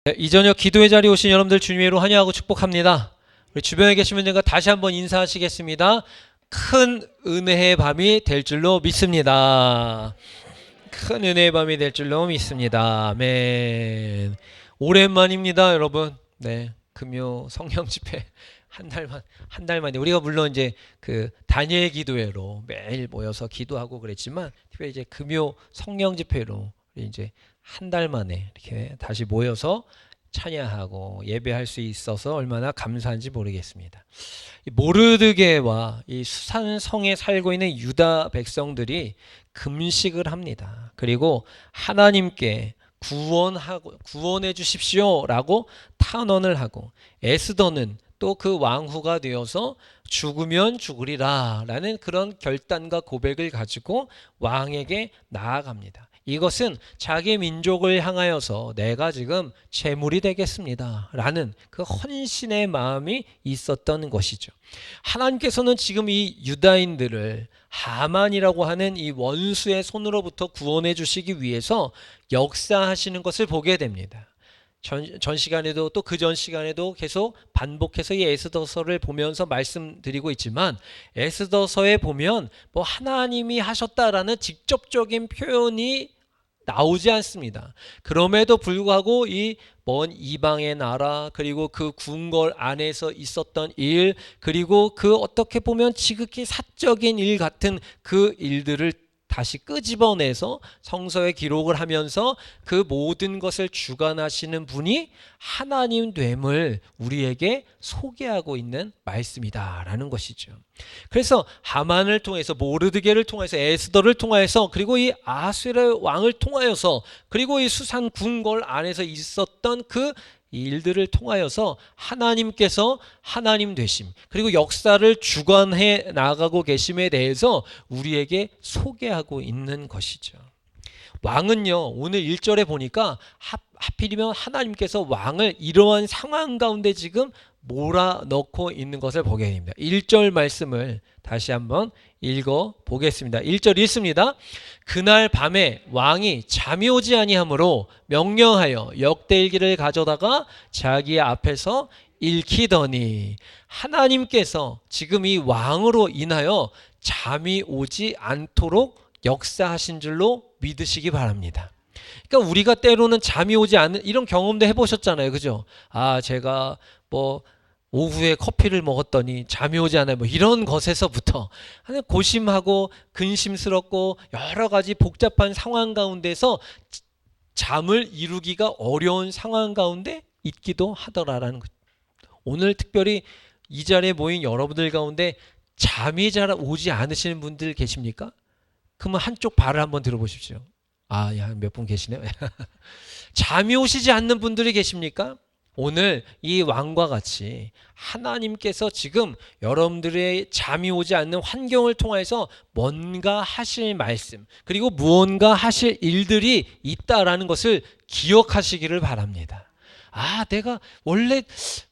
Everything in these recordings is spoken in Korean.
네, 이 저녁 기도의 자리에 오신 여러분들 주님으로 환영하고 축복합니다. 우리 주변에 계신 분들과 다시 한번 인사하시겠습니다. 큰 은혜의 밤이 될 줄로 믿습니다. 큰 은혜의 밤이 될 줄로 믿습니다. 아멘. 오랜만입니다, 여러분. 네, 금요 성령 집회 한 달 만에 우리가 물론 이제 그 다니엘 기도회로 매일 모여서 기도하고 그랬지만 특별히 이제 금요 성령 집회로 이제 한 달 만에 이렇게 다시 모여서 찬양하고 예배할 수 있어서 얼마나 감사한지 모르겠습니다. 이 모르드게와 이 수산성에 살고 있는 유다 백성들이 금식을 합니다. 그리고 하나님께 구원해 주십시오라고 탄원을 하고, 에스더는 또 그 왕후가 되어서 죽으면 죽으리라 라는 그런 결단과 고백을 가지고 왕에게 나아갑니다. 이것은 자기 민족을 향하여서 내가 지금 제물이 되겠습니다 라는 그 헌신의 마음이 있었던 것이죠. 하나님께서는 지금 이 유다인들을 하만이라고 하는 이 원수의 손으로부터 구원해 주시기 위해서 역사하시는 것을 보게 됩니다. 전 시간에도 또 그 전 시간에도 계속 반복해서 이 에스더서를 보면서 말씀드리고 있지만, 에스더서에 보면 뭐 하나님이 하셨다라는 직접적인 표현이 나오지 않습니다. 그럼에도 불구하고 이 먼 이방의 나라, 그리고 그 궁궐 안에서 있었던 일, 그리고 그 어떻게 보면 지극히 사적인 일 같은 그 일들을 다시 끄집어내서 성서에 기록을 하면서 그 모든 것을 주관하시는 분이 하나님 됨을 우리에게 소개하고 있는 말씀이다라는 것이죠. 그래서 하만을 통해서, 모르드게를 통해서, 에스더를 통해서, 그리고 이 아수르 왕을 통하여서, 그리고 이 수산 궁궐 안에서 있었던 그 일들을 통하여서 하나님께서 하나님 되심, 그리고 역사를 주관해 나가고 계심에 대해서 우리에게 소개하고 있는 것이죠. 왕은요, 오늘 1절에 보니까 하필이면 하나님께서 왕을 이러한 상황 가운데 지금 몰아넣고 있는 것을 보게 됩니다. 1절 말씀을 다시 한번 읽어 보겠습니다. 1절 읽습니다. 그날 밤에 왕이 잠이 오지 아니하므로 명령하여 역대일기를 가져다가 자기 앞에서 읽히더니, 하나님께서 지금 이 왕으로 인하여 잠이 오지 않도록 역사하신 줄로 믿으시기 바랍니다. 그러니까 우리가 때로는 잠이 오지 않는 이런 경험도 해보셨잖아요, 그죠? 제가 뭐 오후에 커피를 먹었더니 잠이 오지 않아요, 뭐 이런 것에서부터 고심하고 근심스럽고 여러 가지 복잡한 상황 가운데서 잠을 이루기가 어려운 상황 가운데 있기도 하더라라는 거죠. 오늘 특별히 이 자리에 모인 여러분들 가운데 잠이 잘 오지 않으시는 분들 계십니까? 그러면 한쪽 발을 한번 들어보십시오. 몇 분 계시네요. 잠이 오시지 않는 분들이 계십니까? 오늘 이 왕과 같이 하나님께서 지금 여러분들의 잠이 오지 않는 환경을 통해서 뭔가 하실 말씀, 그리고 무언가 하실 일들이 있다라는 것을 기억하시기를 바랍니다. 내가 원래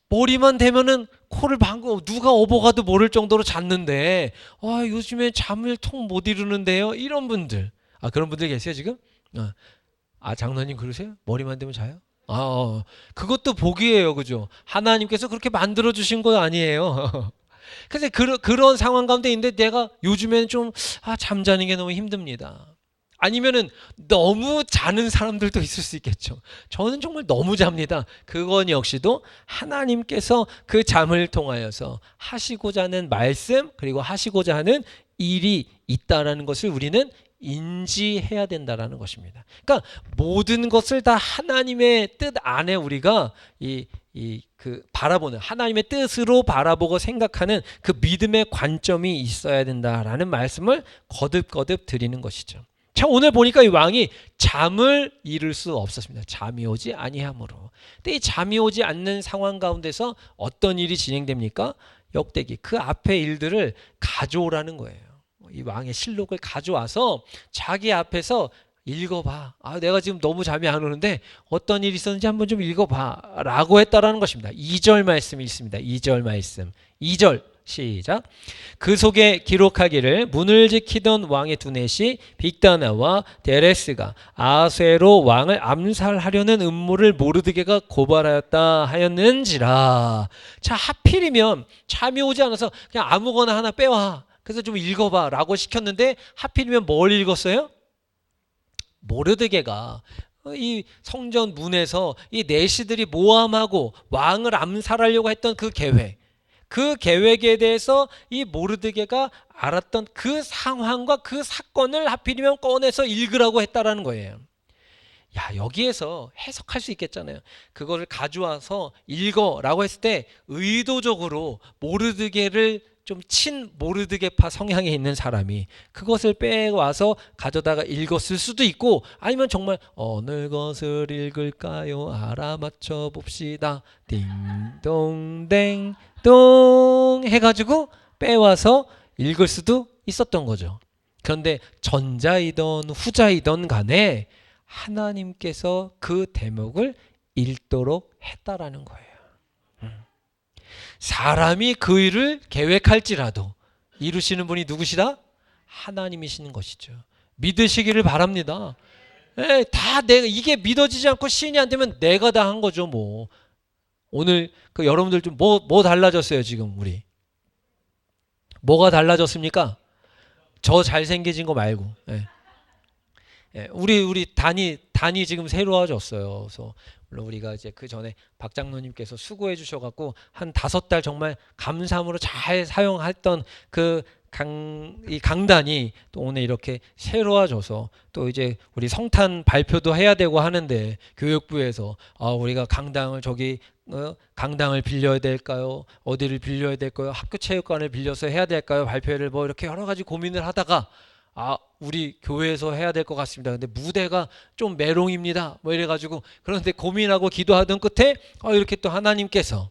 머리만 대면은 코를 방구 누가 업어가도 모를 정도로 잤는데 요즘에 잠을 통 못 이루는데요, 이런 분들. 그런 분들 계세요 지금? 장로님 그러세요? 머리만 대면 자요? 그것도 복이에요, 그죠? 하나님께서 그렇게 만들어 주신 거 아니에요. 그래서 그런 상황 가운데 있는데 내가 요즘에는 좀 잠자는 게 너무 힘듭니다. 아니면은 너무 자는 사람들도 있을 수 있겠죠. 저는 정말 너무 잡니다. 그건 역시도 하나님께서 그 잠을 통하여서 하시고자 하는 말씀, 그리고 하시고자 하는 일이 있다라는 것을 우리는 인지해야 된다라는 것입니다. 그러니까 모든 것을 다 하나님의 뜻 안에 우리가 바라보는, 하나님의 뜻으로 바라보고 생각하는 그 믿음의 관점이 있어야 된다라는 말씀을 거듭거듭 드리는 것이죠. 자, 오늘 보니까 이 왕이 잠을 이룰 수 없었습니다. 잠이 오지 아니하므로. 근데 이 잠이 오지 않는 상황 가운데서 어떤 일이 진행됩니까? 역대기, 그 앞의 일들을 가져오라는 거예요. 이 왕의 실록을 가져와서 자기 앞에서 읽어봐. 내가 지금 너무 잠이 안 오는데 어떤 일이 있었는지 한번 좀 읽어봐 라고 했다라는 것입니다. 2절 말씀이 있습니다. 2절 말씀. 2절 시작. 그 속에 기록하기를 문을 지키던 왕의 두넷이 빅다나와 데레스가 아수에로 왕을 암살하려는 음모를 모르드게가 고발하였다 하였는지라. 자, 하필이면 참이 오지 않아서 그냥 아무거나 하나 빼와. 그래서 좀 읽어봐 라고 시켰는데 하필이면 뭘 읽었어요? 모르드게가 이 성전 문에서 이 내시들이 모함하고 왕을 암살하려고 했던 그 계획, 그 계획에 대해서 이 모르드게가 알았던 그 상황과 그 사건을 하필이면 꺼내서 읽으라고 했다라는 거예요. 야, 여기에서 해석할 수 있겠잖아요. 그거를 가져와서 읽어라고 했을 때 의도적으로 모르드게를 좀 친 모르드게파 성향에 있는 사람이 그것을 빼와서 가져다가 읽었을 수도 있고, 아니면 정말 어느 것을 읽을까요? 알아맞혀 봅시다. 딩동댕 동 해가지고 빼와서 읽을 수도 있었던 거죠. 그런데 전자이던 후자이던 간에 하나님께서 그 대목을 읽도록 했다라는 거예요. 사람이 그 일을 계획할지라도 이루시는 분이 누구시다? 하나님이시는 것이죠. 믿으시기를 바랍니다. 다 내가, 이게 믿어지지 않고 시인이 안 되면 내가 다 한 거죠. 뭐 오늘 그 여러분들 좀 뭐 달라졌어요 지금? 우리 뭐가 달라졌습니까? 저 잘생겨진 거 말고. 우리 단이 지금 새로워졌어요. 그래서 물론 우리가 이제 그 전에 박 장로님께서 수고해 주셔갖고 한 5달 정말 감사함으로 잘 사용했던 이 강단이 또 오늘 이렇게 새로워져서 또 이제 우리 성탄 발표도 해야 되고 하는데 교육부에서 우리가 강당을 강당을 빌려야 될까요? 어디를 빌려야 될까요? 학교 체육관을 빌려서 해야 될까요? 발표를 뭐 이렇게 여러 가지 고민을 하다가 우리 교회에서 해야 될 것 같습니다. 근데 무대가 좀 메롱입니다. 뭐 이래가지고, 그런데 고민하고 기도하던 끝에 이렇게 또 하나님께서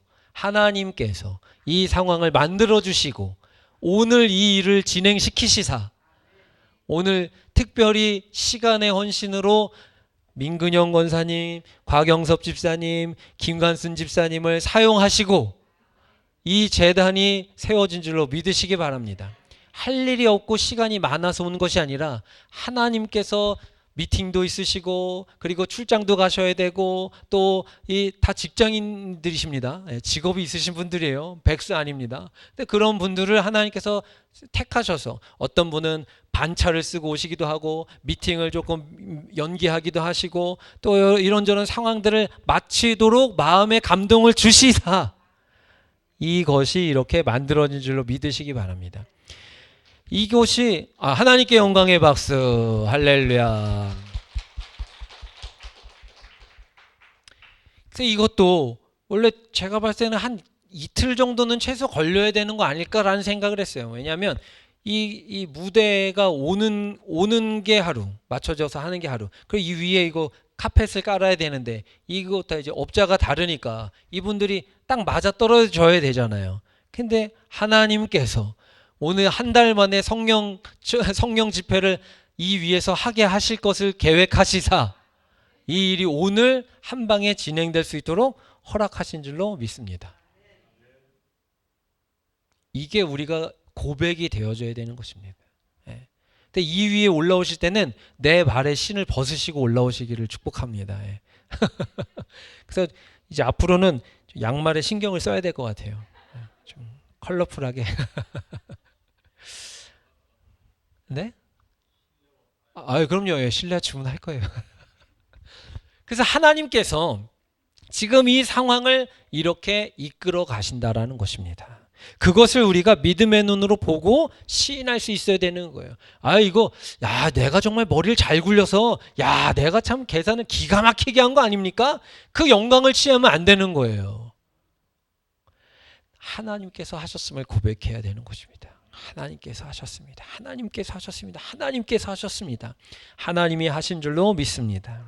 이 상황을 만들어 주시고 오늘 이 일을 진행시키시사, 오늘 특별히 시간의 헌신으로 민근영 권사님, 곽영섭 집사님, 김관순 집사님을 사용하시고 이 재단이 세워진 줄로 믿으시기 바랍니다. 할 일이 없고 시간이 많아서 온 것이 아니라 하나님께서 미팅도 있으시고 그리고 출장도 가셔야 되고 또 다 직장인들이십니다. 직업이 있으신 분들이에요. 백수 아닙니다. 근데 그런 분들을 하나님께서 택하셔서 어떤 분은 반차를 쓰고 오시기도 하고 미팅을 조금 연기하기도 하시고 또 이런저런 상황들을 마치도록 마음의 감동을 주시사 이것이 이렇게 만들어진 줄로 믿으시기 바랍니다. 이것이 하나님께 영광의 박수. 할렐루야. 그래서 이것도 원래 제가 봤을 때는 한 이틀 정도는 최소 걸려야 되는 거 아닐까라는 생각을 했어요. 왜냐하면 이 무대가 오는 게 하루, 맞춰져서 하는 게 하루, 그리고 이 위에 이거 카펫을 깔아야 되는데 이거 다 이제 업자가 다르니까 이분들이 딱 맞아 떨어져야 되잖아요. 근데 하나님께서 오늘 한 달 만에 성령 집회를 이 위에서 하게 하실 것을 계획하시사 이 일이 오늘 한 방에 진행될 수 있도록 허락하신 줄로 믿습니다. 이게 우리가 고백이 되어져야 되는 것입니다. 근데 이 위에 올라오실 때는 내 발에 신을 벗으시고 올라오시기를 축복합니다. 그래서 이제 앞으로는 양말에 신경을 써야 될 것 같아요. 좀 컬러풀하게. 네? 그럼요. 실내 주문할 거예요. 그래서 하나님께서 지금 이 상황을 이렇게 이끌어 가신다라는 것입니다. 그것을 우리가 믿음의 눈으로 보고 시인할 수 있어야 되는 거예요. 내가 정말 머리를 잘 굴려서 내가 참 계산을 기가 막히게 한 거 아닙니까? 그 영광을 취하면 안 되는 거예요. 하나님께서 하셨음을 고백해야 되는 것입니다. 하나님께서 하셨습니다. 하나님께서 하셨습니다. 하나님께서 하셨습니다. 하나님이 하신 줄로 믿습니다.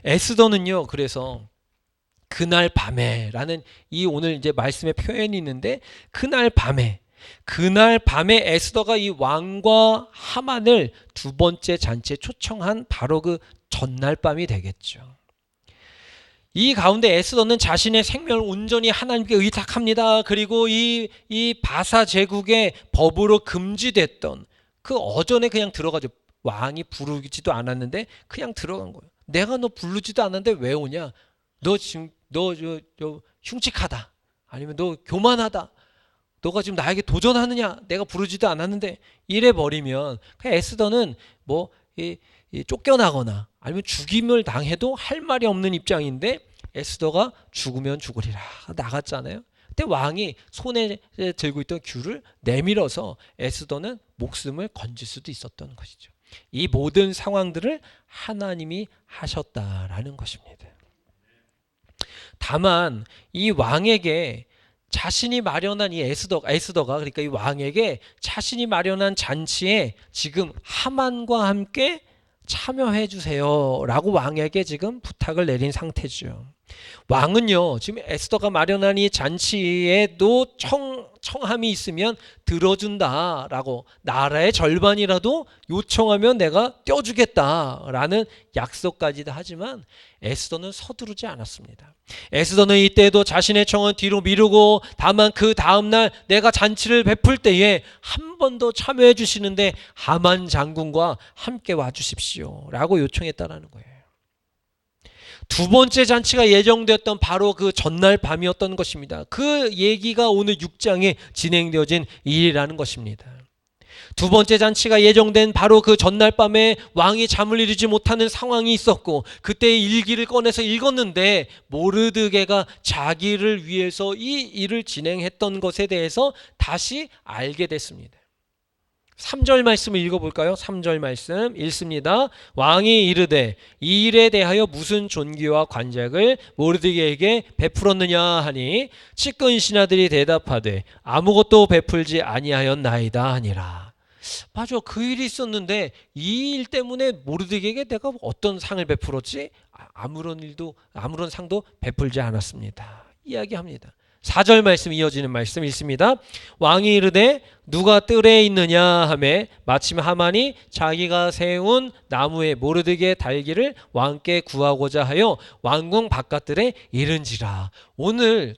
에스더는요, 그래서 그날 밤에라는 이 오늘 이제 말씀의 표현이 있는데 그날 밤에 에스더가 이 왕과 하만을 두 번째 잔치에 초청한 바로 그 전날 밤이 되겠죠. 이 가운데 에스더는 자신의 생명을 온전히 하나님께 의탁합니다. 그리고 이 바사 제국의 법으로 금지됐던 그 어전에 그냥 들어가죠. 왕이 부르지도 않았는데 그냥 들어간 거예요. 내가 너 부르지도 않았는데 왜 오냐? 너 지금 너 흉측하다. 아니면 너 교만하다. 너가 지금 나에게 도전하느냐? 내가 부르지도 않았는데 이래 버리면 그냥 에스더는 뭐 쫓겨나거나 아니면 죽임을 당해도 할 말이 없는 입장인데 에스더가 죽으면 죽으리라 나갔잖아요. 그때 왕이 손에 들고 있던 귤을 내밀어서 에스더는 목숨을 건질 수도 있었던 것이죠. 이 모든 상황들을 하나님이 하셨다라는 것입니다. 다만 이 왕에게 자신이 마련한 이 에스더가 그러니까 이 왕에게 자신이 마련한 잔치에 지금 하만과 함께 참여해 주세요 라고 왕에게 지금 부탁을 내린 상태죠. 왕은요 지금 에스더가 마련한 이 잔치에도 청함이 있으면 들어준다라고, 나라의 절반이라도 요청하면 내가 떼어주겠다라는 약속까지도 하지만 에스더는 서두르지 않았습니다. 에스더는 이때도 자신의 청은 뒤로 미루고 다만 그 다음날 내가 잔치를 베풀 때에 한 번 더 참여해 주시는데 하만 장군과 함께 와주십시오 라고 요청했다라는 거예요. 두 번째 잔치가 예정되었던 바로 그 전날 밤이었던 것입니다. 그 얘기가 오늘 6장에 진행되어진 일이라는 것입니다. 두 번째 잔치가 예정된 바로 그 전날 밤에 왕이 잠을 이루지 못하는 상황이 있었고 그때 일기를 꺼내서 읽었는데 모르드게가 자기를 위해서 이 일을 진행했던 것에 대해서 다시 알게 됐습니다. 3절 말씀을 읽어볼까요? 3절 말씀 읽습니다. 왕이 이르되 이 일에 대하여 무슨 존귀와 관작을 모르드게에게 베풀었느냐 하니 측근 신하들이 대답하되 아무것도 베풀지 아니하였나이다 하니라. 맞아, 그 일이 있었는데 이 일 때문에 모르드게에게 내가 어떤 상을 베풀었지? 아무런 상도 베풀지 않았습니다. 이야기합니다. 4절 말씀 이어지는 말씀 읽습니다. 왕이 이르되 누가 뜰에 있느냐 하매 마침 하만이 자기가 세운 나무에 모르드게 달기를 왕께 구하고자 하여 왕궁 바깥들에 이른지라. 오늘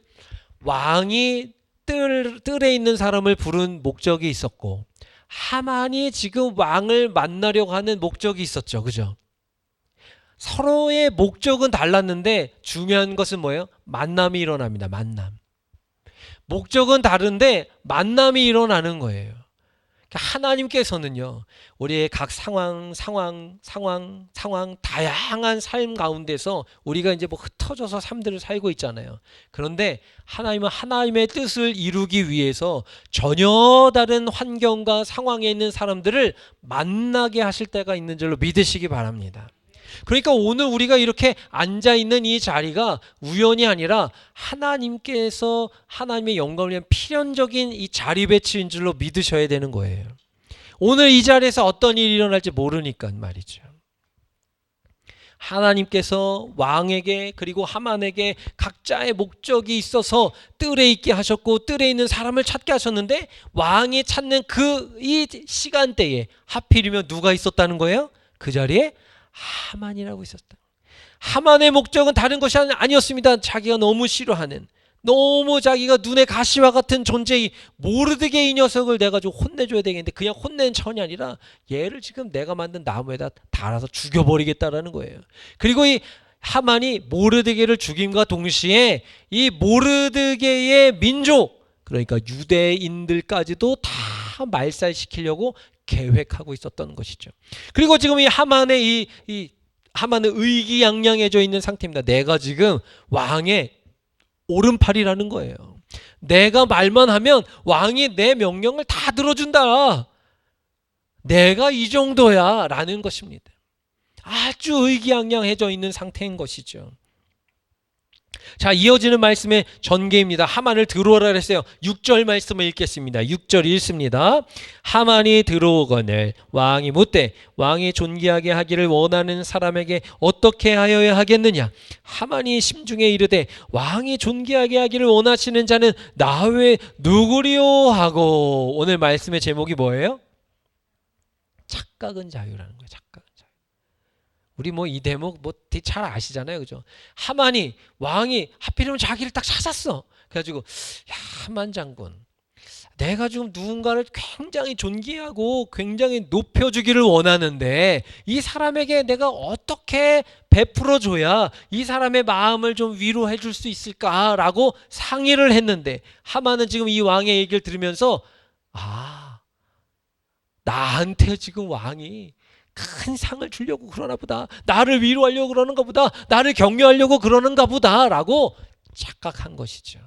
왕이 뜰에 있는 사람을 부른 목적이 있었고 하만이 지금 왕을 만나려고 하는 목적이 있었죠. 그죠? 서로의 목적은 달랐는데 중요한 것은 뭐예요? 만남이 일어납니다. 만남. 목적은 다른데 만남이 일어나는 거예요. 하나님께서는요, 우리의 각 상황, 다양한 삶 가운데서 우리가 이제 뭐 흩어져서 삶들을 살고 있잖아요. 그런데 하나님은 하나님의 뜻을 이루기 위해서 전혀 다른 환경과 상황에 있는 사람들을 만나게 하실 때가 있는 줄로 믿으시기 바랍니다. 그러니까 오늘 우리가 이렇게 앉아있는 이 자리가 우연이 아니라 하나님께서 하나님의 영광을 위한 필연적인 이 자리 배치인 줄로 믿으셔야 되는 거예요. 오늘 이 자리에서 어떤 일이 일어날지 모르니까 말이죠. 하나님께서 왕에게 그리고 하만에게 각자의 목적이 있어서 뜰에 있게 하셨고 뜰에 있는 사람을 찾게 하셨는데 왕이 찾는 이 시간대에 하필이면 누가 있었다는 거예요? 그 자리에 하만이라고 있었다. 하만의 목적은 다른 것이 아니었습니다. 자기가 너무 싫어하는, 너무 자기가 눈에 가시와 같은 존재의 모르드게 이 녀석을 내가 좀 혼내줘야 되겠는데 그냥 혼내는 천이 아니라 얘를 지금 내가 만든 나무에다 달아서 죽여버리겠다라는 거예요. 그리고 이 하만이 모르드게를 죽임과 동시에 이 모르드게의 민족, 그러니까 유대인들까지도 다 말살시키려고 계획하고 있었던 것이죠. 그리고 지금 이 하만의 하만은 의기양양해져 있는 상태입니다. 내가 지금 왕의 오른팔이라는 거예요. 내가 말만 하면 왕이 내 명령을 다 들어준다. 내가 이 정도야 라는 것입니다. 아주 의기양양해져 있는 상태인 것이죠. 자, 이어지는 말씀의 전개입니다. 하만을 들어오라 그랬어요. 6절 말씀을 읽겠습니다. 6절 읽습니다. 하만이 들어오거늘 왕이 묻되 왕이 존귀하게 하기를 원하는 사람에게 어떻게 하여야 하겠느냐. 하만이 심중에 이르되 왕이 존귀하게 하기를 원하시는 자는 나 외에 누구리요 하고. 오늘 말씀의 제목이 뭐예요? 착각은 자유라는 거예요. 착각은 자유. 우리 뭐 이 대목 뭐 되게 잘 아시잖아요, 그죠? 하만이 왕이 하필이면 자기를 딱 찾았어. 그래가지고 야, 하만 장군, 내가 지금 누군가를 굉장히 존귀하고 굉장히 높여주기를 원하는데 이 사람에게 내가 어떻게 베풀어 줘야 이 사람의 마음을 좀 위로해 줄 수 있을까라고 상의를 했는데, 하만은 지금 이 왕의 얘기를 들으면서 아, 나한테 지금 왕이 큰 상을 주려고 그러나 보다, 나를 위로하려고 그러는가 보다, 나를 격려하려고 그러는가 보다라고 착각한 것이죠.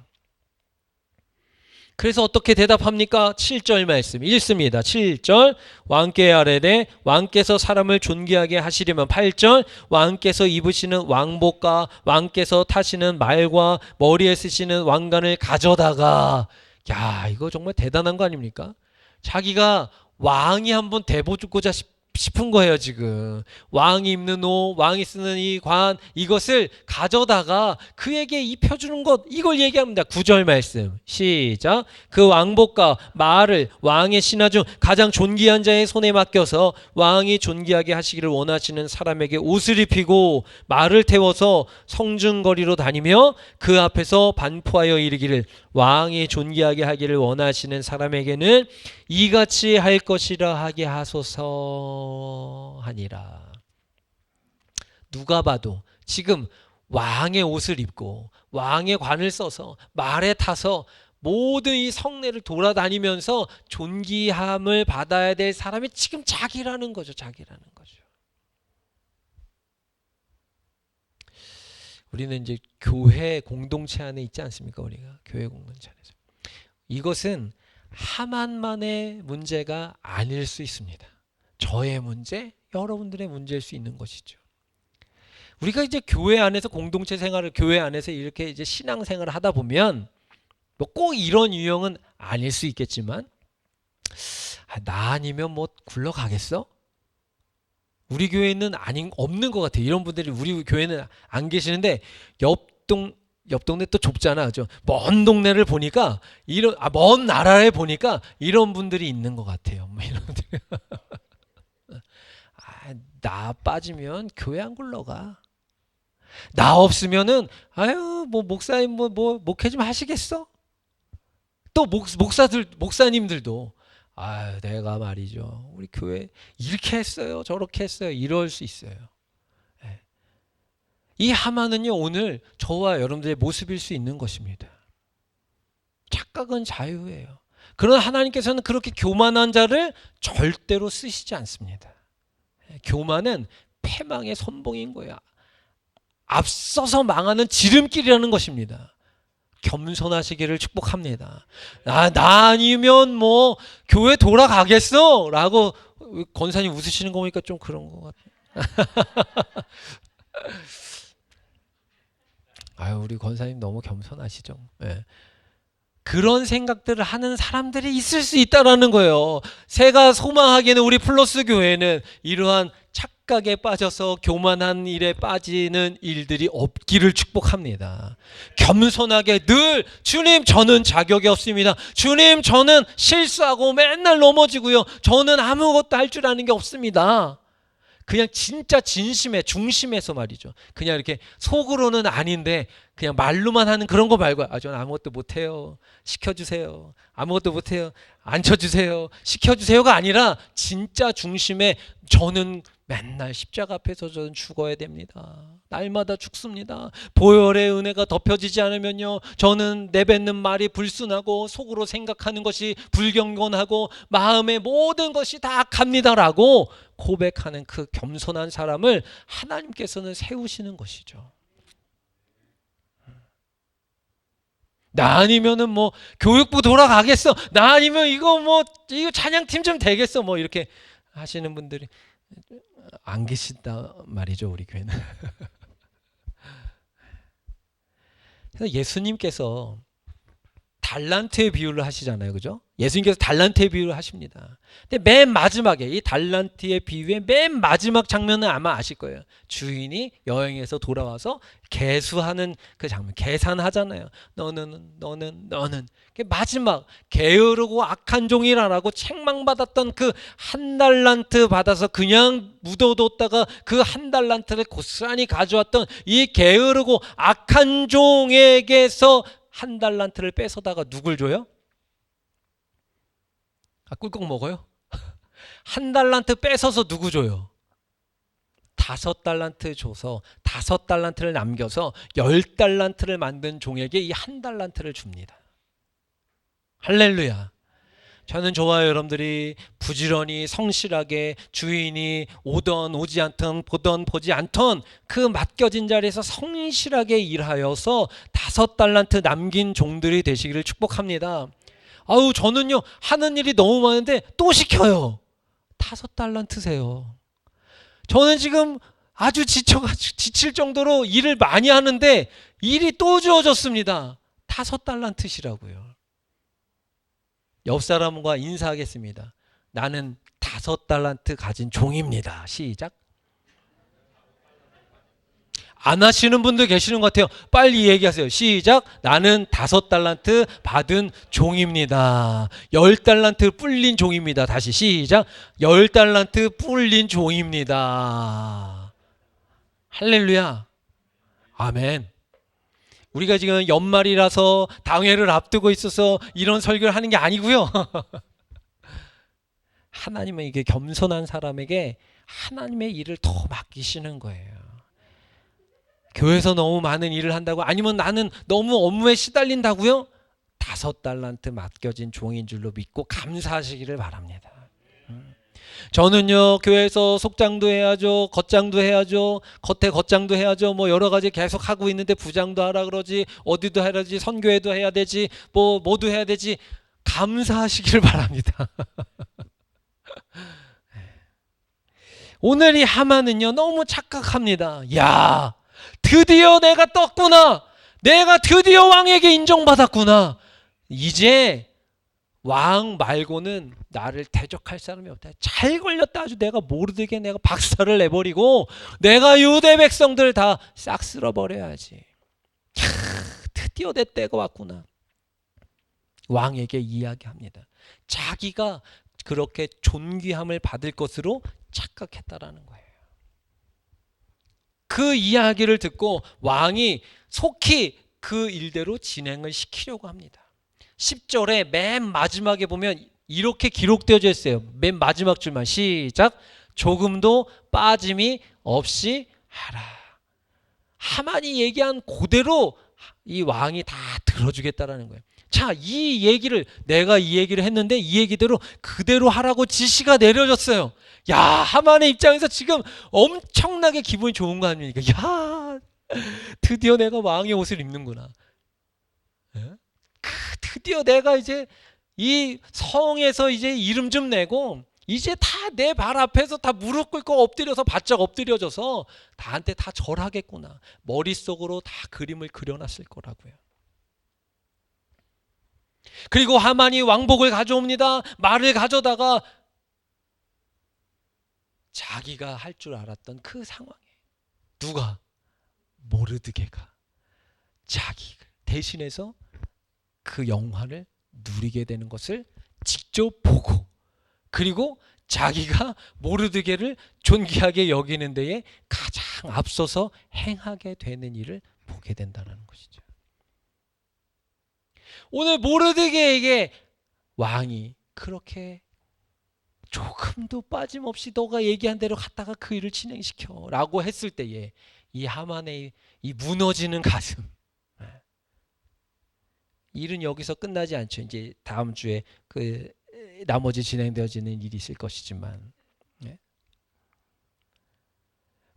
그래서 어떻게 대답합니까? 7절 말씀 읽습니다. 7절, 왕께 아뢰되 왕께서 사람을 존귀하게 하시려면, 8절, 왕께서 입으시는 왕복과 왕께서 타시는 말과 머리에 쓰시는 왕관을 가져다가, 야, 이거 정말 대단한 거 아닙니까? 자기가 왕이 한번 돼보고자 싶은 거예요. 지금 왕이 입는 옷, 왕이 쓰는 이 관, 이것을 가져다가 그에게 입혀주는 것, 이걸 얘기합니다. 9절 말씀 시작. 그 왕복과 말을 왕의 신하 중 가장 존귀한 자의 손에 맡겨서 왕이 존귀하게 하시기를 원하시는 사람에게 옷을 입히고 말을 태워서 성중거리로 다니며 그 앞에서 반포하여 이르기를, 왕이 존귀하게 하기를 원하시는 사람에게는 이같이 할 것이라 하게 하소서 하니라. 누가 봐도 지금 왕의 옷을 입고 왕의 관을 써서 말에 타서 모든 이 성내를 돌아다니면서 존귀함을 받아야 될 사람이 지금 자기라는 거죠. 자기라는 거죠. 우리는 이제 교회 공동체 안에 있지 않습니까? 우리가 교회 공동체 안에서. 이것은 하만만의 문제가 아닐 수 있습니다. 저의 문제, 여러분들의 문제일 수 있는 것이죠. 우리가 이제 교회 안에서 공동체 생활을, 교회 안에서 이렇게 이제 신앙 생활을 하다 보면 뭐 꼭 이런 유형은 아닐 수 있겠지만, 나 아니면 뭐 굴러가겠어? 우리 교회는 없는 것 같아요. 이런 분들이 우리 교회는 안 계시는데, 옆 동네 또 좁잖아, 그죠? 먼 동네를 보니까 먼 나라에 보니까 이런 분들이 있는 것 같아요. 뭐 이런 분들이. 나 빠지면 교회 안 굴러가. 나 없으면은 아유 뭐 목사님 뭐 목회 좀 하시겠어? 또 목사님들도 내가 말이죠, 우리 교회 이렇게 했어요, 저렇게 했어요, 이럴 수 있어요. 이 하만은요, 오늘 저와 여러분들의 모습일 수 있는 것입니다. 착각은 자유예요. 그러나 하나님께서는 그렇게 교만한 자를 절대로 쓰시지 않습니다. 교만은 패망의 선봉인 거예요. 앞서서 망하는 지름길이라는 것입니다. 겸손하시기를 축복합니다. 나 아니면 뭐 교회 돌아가겠어? 라고 권사님 웃으시는 거 보니까 좀 그런 것 같아요. 우리 권사님 너무 겸손하시죠. 네. 그런 생각들을 하는 사람들이 있을 수 있다라는 거예요. 제가 소망하기에는 우리 플러스 교회는 이러한 착각에 빠져서 교만한 일에 빠지는 일들이 없기를 축복합니다. 겸손하게 늘 주님, 저는 자격이 없습니다. 주님, 저는 실수하고 맨날 넘어지고요. 저는 아무것도 할 줄 아는 게 없습니다. 그냥 진짜 진심에, 중심에서 말이죠. 그냥 이렇게 속으로는 아닌데 그냥 말로만 하는 그런 거 말고, 저는 아무것도 못해요, 시켜주세요. 아무것도 못해요, 앉혀주세요, 시켜주세요가 아니라 진짜 중심에 저는 맨날 십자가 앞에서 저는 죽어야 됩니다. 날마다 죽습니다. 보혈의 은혜가 덮여지지 않으면요, 저는 내뱉는 말이 불순하고 속으로 생각하는 것이 불경건하고 마음의 모든 것이 다 악합니다라고 고백하는 그 겸손한 사람을 하나님께서는 세우시는 것이죠. 나 아니면은 뭐 교육부 돌아가겠어, 나 아니면 이거 찬양팀 좀 되겠어, 뭐 이렇게 하시는 분들이 안 계신다 말이죠, 우리 교회는. 그래서 예수님께서 달란트의 비유를 하시잖아요, 그죠? 예수님께서 달란트의 비유를 하십니다. 근데 맨 마지막에 이 달란트의 비유의 맨 마지막 장면은 아마 아실 거예요. 주인이 여행에서 돌아와서 계수하는 그 장면, 계산하잖아요. 너는 마지막 게으르고 악한 종이라고 책망받았던 그 한 달란트 받아서 그냥 묻어뒀다가 그 한 달란트를 고스란히 가져왔던 이 게으르고 악한 종에게서 한 달란트를 뺏어다가 누굴 줘요? 꿀꺽 먹어요? 한 달란트 뺏어서 누구 줘요? 5달란트 줘서 5달란트를 남겨서 10달란트를 만든 종에게 이 한 달란트를 줍니다. 할렐루야. 저는 좋아요. 여러분들이 부지런히 성실하게 주인이 오던 오지 않던 보던 보지 않던 그 맡겨진 자리에서 성실하게 일하여서 5달란트 남긴 종들이 되시기를 축복합니다. 아우, 저는요 하는 일이 너무 많은데 또 시켜요. 5달란트세요. 저는 지금 아주 지칠 정도로 일을 많이 하는데 일이 또 주어졌습니다. 5달란트시라고요. 옆 사람과 인사하겠습니다. 나는 5달란트 가진 종입니다. 시작. 안 하시는 분들 계시는 것 같아요. 빨리 얘기하세요. 시작. 나는 5달란트 받은 종입니다. 10달란트 뿔린 종입니다. 다시 시작. 10달란트 뿔린 종입니다. 할렐루야. 아멘. 우리가 지금 연말이라서 당회를 앞두고 있어서 이런 설교를 하는 게 아니고요. 하나님은 이게 겸손한 사람에게 하나님의 일을 더 맡기시는 거예요. 교회에서 너무 많은 일을 한다고, 아니면 나는 너무 업무에 시달린다고요? 5달란트 맡겨진 종인 줄로 믿고 감사하시기를 바랍니다. 저는요 교회에서 속장도 해야죠, 겉장도 해야죠, 겉에 겉장도 해야죠, 뭐 여러 가지 계속 하고 있는데 부장도 하라 그러지, 어디도 해야지, 선교회도 해야 되지, 뭐 모두 해야 되지. 감사하시기를 바랍니다. 오늘 이 하만은요 너무 착각합니다. 야, 드디어 내가 떴구나. 내가 드디어 왕에게 인정받았구나. 이제 왕 말고는 나를 대적할 사람이 없다. 잘 걸렸다. 아주 내가 모르게 내가 박살을 내버리고 내가 유대 백성들 다 싹 쓸어버려야지. 드디어 내 때가 왔구나. 왕에게 이야기합니다. 자기가 그렇게 존귀함을 받을 것으로 착각했다라는 거예요. 그 이야기를 듣고 왕이 속히 그 일대로 진행을 시키려고 합니다. 10절에 맨 마지막에 보면 이렇게 기록되어져 있어요. 맨 마지막 줄만 시작. 조금도 빠짐이 없이 하라. 하만이 얘기한 그대로 이 왕이 다 들어주겠다라는 거예요. 자, 이 얘기를, 내가 이 얘기를 했는데 이 얘기대로 그대로 하라고 지시가 내려졌어요. 야, 하만의 입장에서 지금 엄청나게 기분이 좋은 거 아닙니까? 야, 드디어 내가 왕의 옷을 입는구나. 드디어 내가 이제 이 성에서 이제 이름 좀 내고 이제 다 내 발 앞에서 다 무릎 꿇고 엎드려서 바짝 엎드려져서 나한테 다 절하겠구나. 머릿속으로 다 그림을 그려놨을 거라고요. 그리고 하만이 왕복을 가져옵니다. 말을 가져다가 자기가 할 줄 알았던 그 상황에 누가? 모르드게가 자기 대신해서 그 영화를 누리게 되는 것을 직접 보고, 그리고 자기가 모르드게를 존귀하게 여기는 데에 가장 앞서서 행하게 되는 일을 보게 된다는 것이죠. 오늘 모르드게에게 왕이 그렇게 조금도 빠짐없이 너가 얘기한 대로 갔다가 그 일을 진행시켜 라고 했을 때에 이 하만의 이 무너지는 가슴, 일은 여기서 끝나지 않죠. 이제 다음 주에 그 나머지 진행되어지는 일이 있을 것이지만,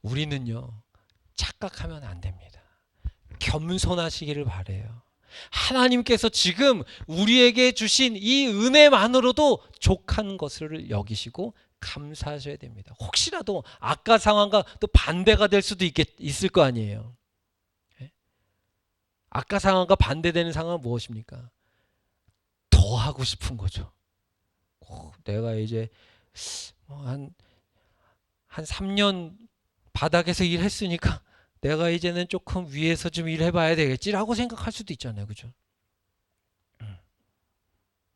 우리는요 착각하면 안 됩니다. 겸손하시기를 바라요. 하나님께서 지금 우리에게 주신 이 은혜만으로도 족한 것을 여기시고 감사하셔야 됩니다. 혹시라도 아까 상황과 또 반대가 될 수도 있을 거 아니에요. 아까 상황과 반대되는 상황은 무엇입니까? 더 더 하고 싶은 거죠. 내가 이제 한 3년 바닥에서 일했으니까 내가 이제는 조금 위에서 좀 일해봐야 되겠지라고 생각할 수도 있잖아요, 그죠?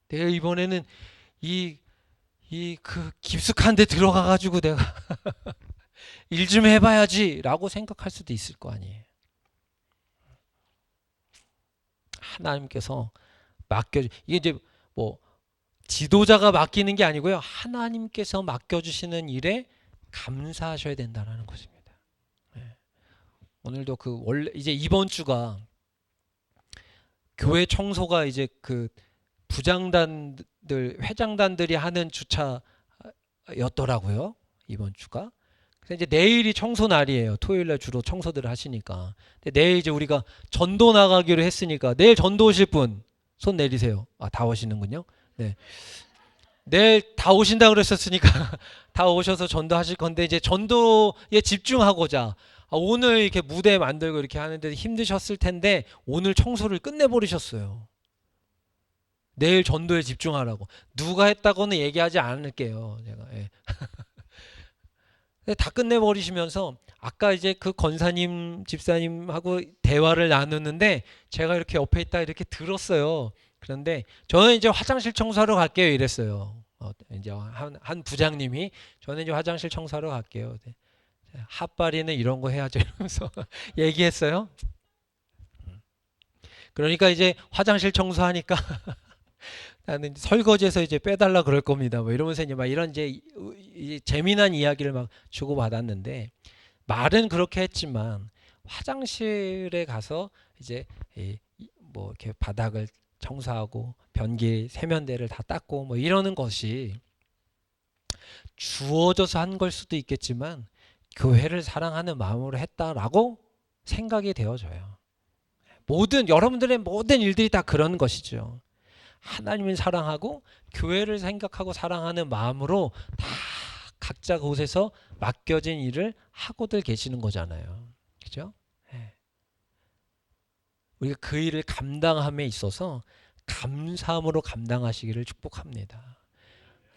내가 이번에는 그 깊숙한 데 들어가가지고 내가 일 좀 해봐야지라고 생각할 수도 있을 거 아니에요. 하나님께서 이게 이제 뭐 지도자가 맡기는 게 아니고요. 하나님께서 맡겨주시는 일에 감사하셔야 된다는 것입니다. 오늘도 원래 이제 이번 주가 교회 청소가 이제 그 부장단들, 회장단들이 하는 주차였더라고요. 이번 주가. 그래서 이제 내일이 청소 날이에요. 토요일 날 주로 청소들을 하시니까. 근데 내일 이제 우리가 전도 나가기로 했으니까 내일 전도 오실 분 손 내리세요. 다 오시는군요. 네. 내일 다 오신다 그랬었으니까 다 오셔서 전도하실 건데 이제 전도에 집중하고자 오늘 이렇게 무대 만들고 이렇게 하는데 힘드셨을 텐데 오늘 청소를 끝내버리셨어요. 내일 전도에 집중하라고. 누가 했다고는 얘기하지 않을게요. 제가. 예. 다 끝내버리시면서 아까 이제 그 권사님 집사님하고 대화를 나누는데 제가 이렇게 옆에 있다 이렇게 들었어요. 그런데 저는 이제 화장실 청소하러 갈게요 이랬어요. 이제 한 부장님이 저는 이제 화장실 청소하러 갈게요. 핫바리는 이런 거 해야죠 이러면서 얘기했어요. 그러니까 이제 화장실 청소하니까 나는 설거지해서 이제 빼달라 그럴 겁니다. 뭐 이러면서 이제 막 이런 이제 재미난 이야기를 막 주고 받았는데 말은 그렇게 했지만 화장실에 가서 이제 뭐 이렇게 바닥을 청소하고 변기 세면대를 다 닦고 뭐 이러는 것이 주어져서 한 걸 수도 있겠지만 교회를 사랑하는 마음으로 했다라고 생각이 되어져요. 여러분들의 모든 일들이 다 그런 것이죠. 하나님을 사랑하고 교회를 생각하고 사랑하는 마음으로 다 각자 곳에서 맡겨진 일을 하고들 계시는 거잖아요. 그죠? 우리가 그 일을 감당함에 있어서 감사함으로 감당하시기를 축복합니다.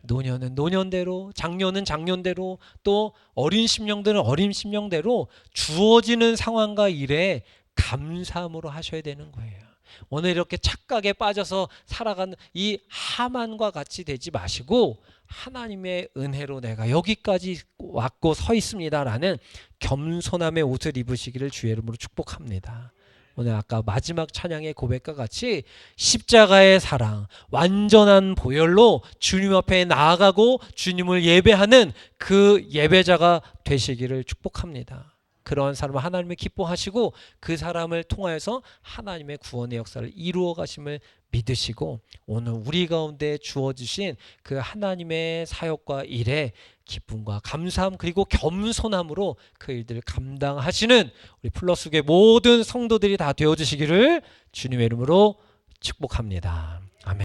노년은 노년대로, 장년은 장년대로, 또 어린 심령들은 어린 심령대로 주어지는 상황과 일에 감사함으로 하셔야 되는 거예요. 오늘 이렇게 착각에 빠져서 살아가는 이 하만과 같이 되지 마시고 하나님의 은혜로 내가 여기까지 왔고 서 있습니다라는 겸손함의 옷을 입으시기를 주의 이름으로 축복합니다. 오늘 아까 마지막 찬양의 고백과 같이 십자가의 사랑, 완전한 보혈로 주님 앞에 나아가고 주님을 예배하는 그 예배자가 되시기를 축복합니다. 그러한 사람을 하나님을 기뻐하시고 그 사람을 통하여서 하나님의 구원의 역사를 이루어 가심을 믿으시고 오늘 우리 가운데 주어주신 그 하나님의 사역과 일에 기쁨과 감사함 그리고 겸손함으로 그 일들을 감당하시는 우리 플러스교회 모든 성도들이 다 되어주시기를 주님의 이름으로 축복합니다.